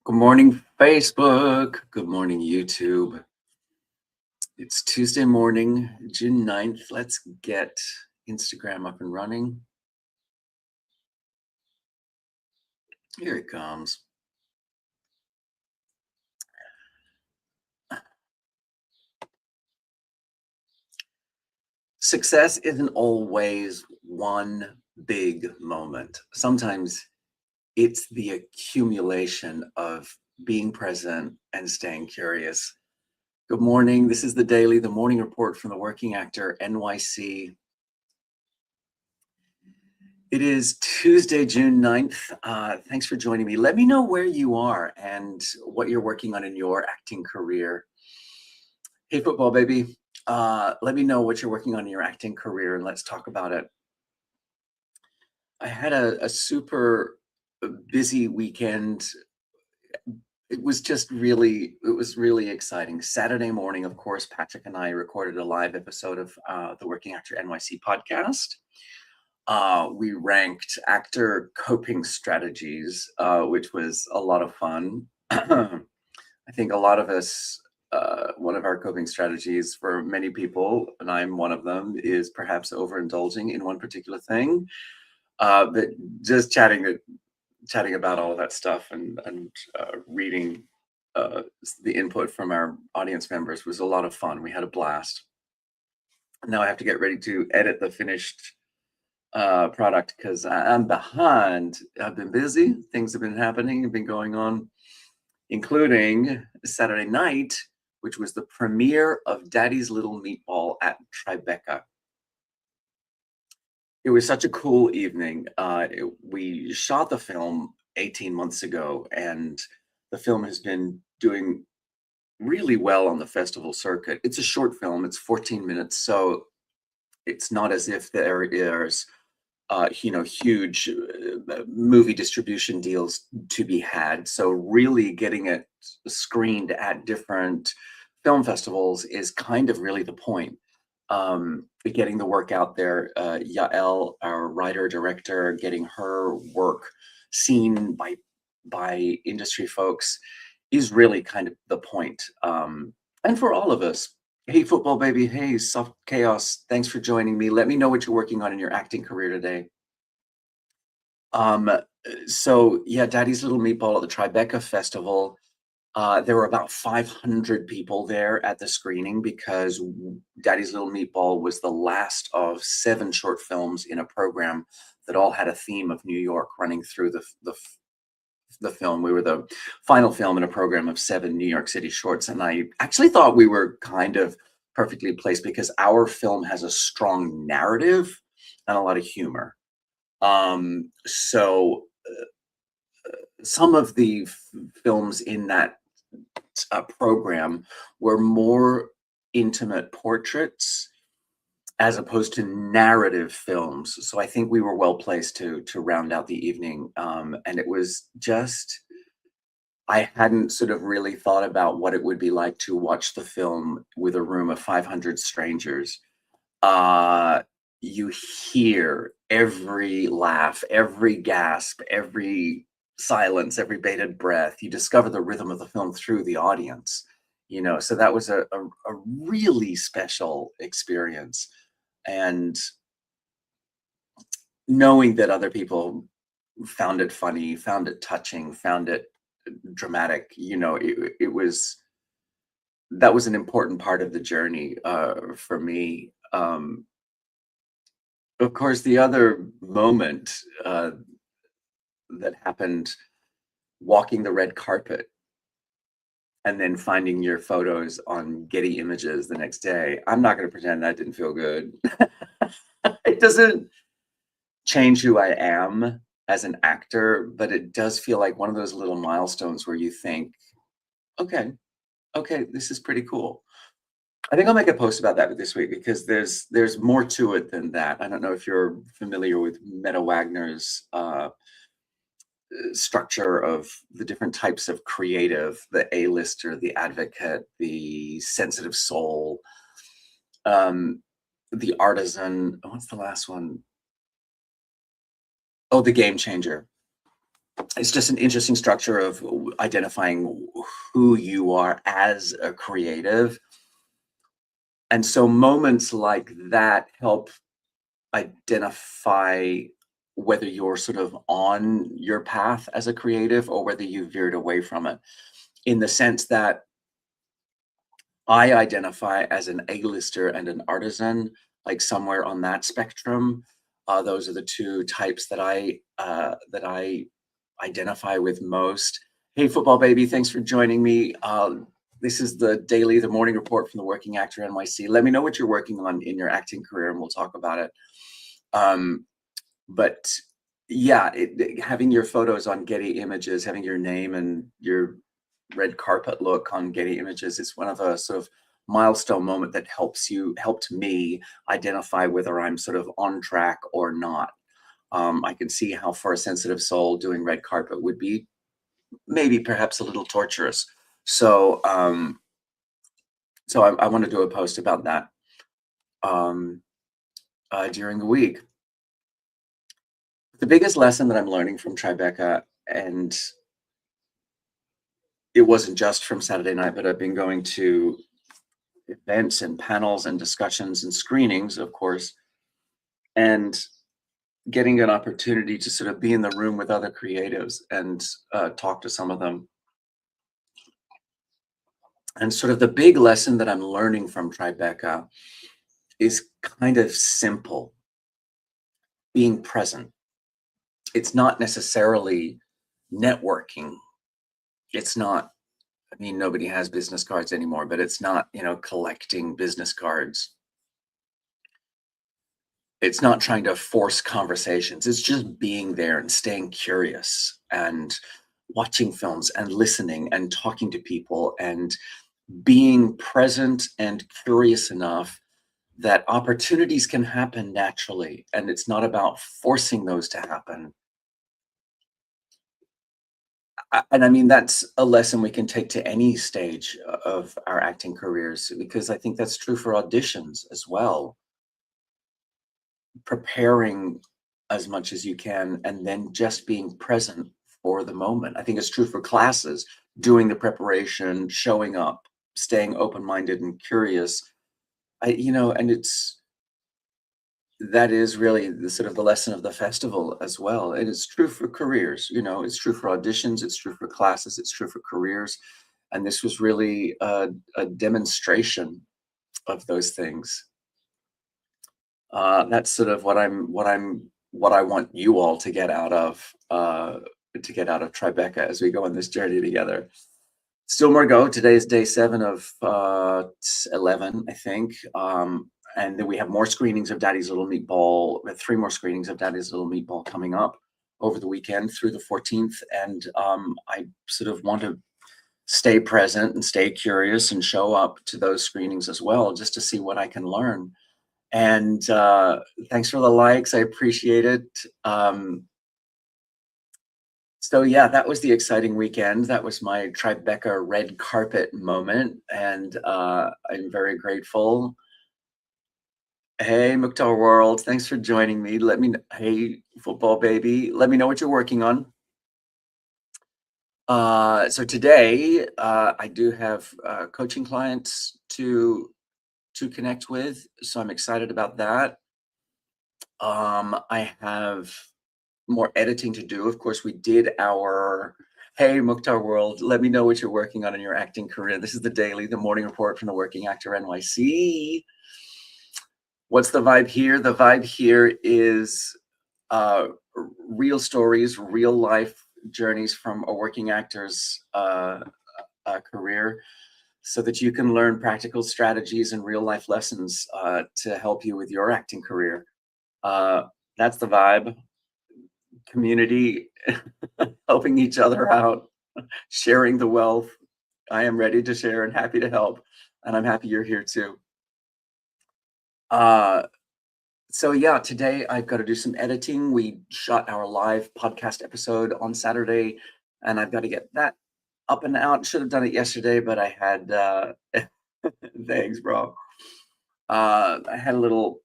Good morning, Facebook. Good morning, YouTube. It's Tuesday morning, June 9th. Let's get Instagram up and running. Here it comes. Success isn't always one big moment. Sometimes it's the accumulation of being present and staying curious. Good morning. This is the morning report from the Working Actor NYC. It is Tuesday, June 9th. Thanks for joining me. Let me know where you are and what you're working on in your acting career. Hey, football baby, let me know what you're working on in your acting career and let's talk about it. I had a super busy weekend. It was really exciting. Saturday morning, of course, Patrick and I recorded a live episode of the Working Actor NYC podcast. We ranked actor coping strategies, which was a lot of fun. I think a lot of us, one of our coping strategies for many people, and I'm one of them, is perhaps overindulging in one particular thing. But just chatting about all of that stuff and reading the input from our audience members was a lot of fun. We had a blast. Now I have to get ready to edit the finished product because I'm behind. I've been busy. Things have been happening, have been going on, including Saturday night, which was the premiere of Daddy's Little Meatball at Tribeca. It was such a cool evening. We shot the film 18 months ago, and the film has been doing really well on the festival circuit. It's a short film. It's 14 minutes, so it's not as if there's huge movie distribution deals to be had. So really getting it screened at different film festivals is kind of really the point. Getting the work out there, Yael, our writer director, getting her work seen by industry folks is really kind of the point. And for all of us. Hey, football baby. Hey, soft chaos. Thanks for joining me. Let me know what you're working on in your acting career today. So yeah, Daddy's Little Meatball at the Tribeca Festival. There were about 500 people there at the screening because Daddy's Little Meatball was the last of 7 short films in a program that all had a theme of New York running through the film. We were the final film in a program of 7 New York City shorts, and I actually thought we were kind of perfectly placed because our film has a strong narrative and a lot of humor. So some of the films in that program were more intimate portraits as opposed to narrative films. So I think we were well placed to round out the evening. And it was just, I hadn't sort of really thought about what it would be like to watch the film with a room of 500 strangers. You hear every laugh, every gasp, every silence, every bated breath. You discover the rhythm of the film through the audience, so that was a really special experience. And knowing that other people found it funny, found it touching, found it dramatic, that was an important part of the journey for me. Of course, the other moment that happened, walking the red carpet and then finding your photos on Getty Images the next day. I'm not going to pretend that didn't feel good. It doesn't change who I am as an actor, but it does feel like one of those little milestones where you think, okay, this is pretty cool. I think I'll make a post about that this week because there's more to it than that. I don't know if you're familiar with Meta Wagner's structure of the different types of creative, the A-lister, the advocate, the sensitive soul, the artisan. What's the last one? Oh, the game changer. it's just an interesting structure of identifying who you are as a creative. And so moments like that help identify whether you're sort of on your path as a creative or whether you veered away from it, in the sense that I identify as an A-lister and an artisan, like somewhere on that spectrum. Those are the two types that I identify with most. Hey, football baby, thanks for joining me. This is the morning report from the Working Actor NYC. Let me know what you're working on in your acting career, and we'll talk about it. But yeah, having your photos on Getty Images, having your name and your red carpet look on Getty Images is one of a sort of milestone moment that helped me identify whether I'm sort of on track or not. I can see how for a sensitive soul doing red carpet would be maybe perhaps a little torturous. So I want to do a post about that um, during the week. The biggest lesson that I'm learning from Tribeca, and it wasn't just from Saturday night, but I've been going to events and panels and discussions and screenings, of course, and getting an opportunity to sort of be in the room with other creatives and talk to some of them. And sort of the big lesson that I'm learning from Tribeca is kind of simple: being present. It's not necessarily networking. It's not, I mean, nobody has business cards anymore, but it's not, collecting business cards. It's not trying to force conversations. It's just being there and staying curious and watching films and listening and talking to people and being present and curious enough that opportunities can happen naturally. And it's not about forcing those to happen. And I mean, that's a lesson we can take to any stage of our acting careers, because I think that's true for auditions as well. Preparing as much as you can and then just being present for the moment. I think it's true for classes, doing the preparation, showing up, staying open-minded and curious. And that is really the sort of the lesson of the festival as well. And it's true for careers, it's true for auditions, it's true for classes, it's true for careers. And this was really a demonstration of those things. That's sort of what I want you all to get out of Tribeca as we go on this journey together. Still more go. Today is day 7 of 11, I think. And then we have more screenings of Daddy's Little Meatball. We have 3 more screenings of Daddy's Little Meatball coming up over the weekend through the 14th. And I sort of want to stay present and stay curious and show up to those screenings as well, just to see what I can learn. And thanks for the likes. I appreciate it. So yeah, that was the exciting weekend. That was my Tribeca red carpet moment, and I'm very grateful. Hey, Mukhtar World, thanks for joining me. Hey, football baby, let me know what you're working on. So today, I do have coaching clients to connect with, so I'm excited about that. I have more editing to do. Of course, we did our Hey Mukhtar World, let me know what you're working on in your acting career. This is the morning report from the Working Actor NYC. What's the vibe here? The vibe here is real stories, real life journeys from a working actor's career, so that you can learn practical strategies and real life lessons to help you with your acting career. That's the vibe. Community, helping each other out, sharing the wealth. I am ready to share and happy to help, and I'm happy you're here too. So yeah, today I've got to do some editing. We shot our live podcast episode on Saturday, and I've got to get that up and out. Should have done it yesterday, but I had thanks, bro. I had a little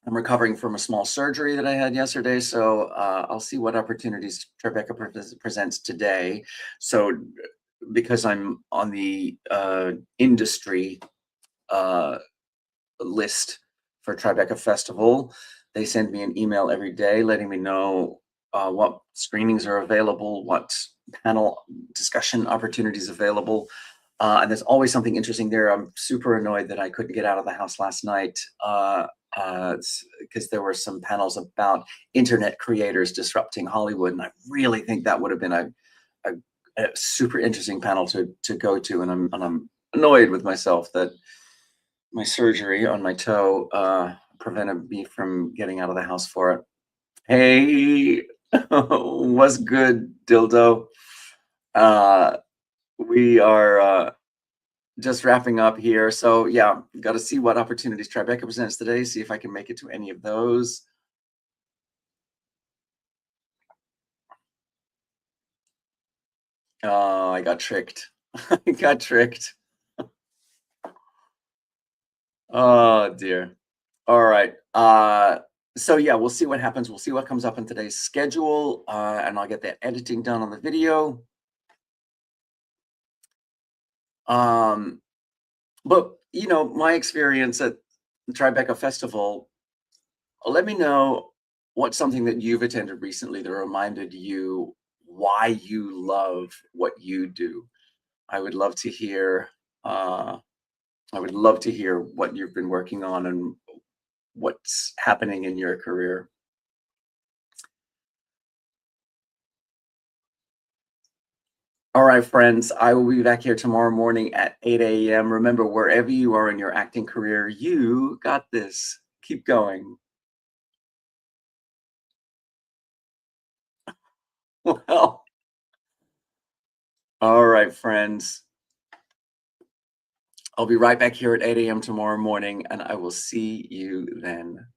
I'm recovering from a small surgery that I had yesterday, so I'll see what opportunities Tribeca presents today. So, because I'm on the industry uh, list for Tribeca Festival, they send me an email every day letting me know what screenings are available, what panel discussion opportunities available. And there's always something interesting there. I'm super annoyed that I couldn't get out of the house last night because there were some panels about internet creators disrupting Hollywood, and I really think that would have been a, a super interesting panel to go to. And I'm annoyed with myself that my surgery on my toe prevented me from getting out of the house for it. Hey, what's good, dildo? Uh, we are just wrapping up here. So yeah, got to see what opportunities Tribeca presents today. See if I can make it to any of those. Oh, I got tricked. I got tricked. Oh dear. All right. So yeah, we'll see what happens. We'll see what comes up in today's schedule, and I'll get that editing done on the video. Um, but my experience at the Tribeca Festival, let me know what's something that you've attended recently that reminded you why you love what you do. I would love to hear. Uh, I would love to hear what you've been working on and what's happening in your career. All right, friends, I will be back here tomorrow morning at 8 a.m. Remember, wherever you are in your acting career, you got this. Keep going. Well, all right, friends. I'll be right back here at 8 a.m. tomorrow morning, and I will see you then.